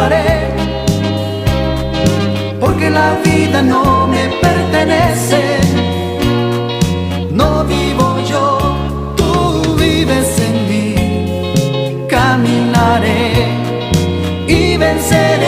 haré, porque la vida no me pertenece. No vivo yo, tú vives en mí. Caminaré y venceré.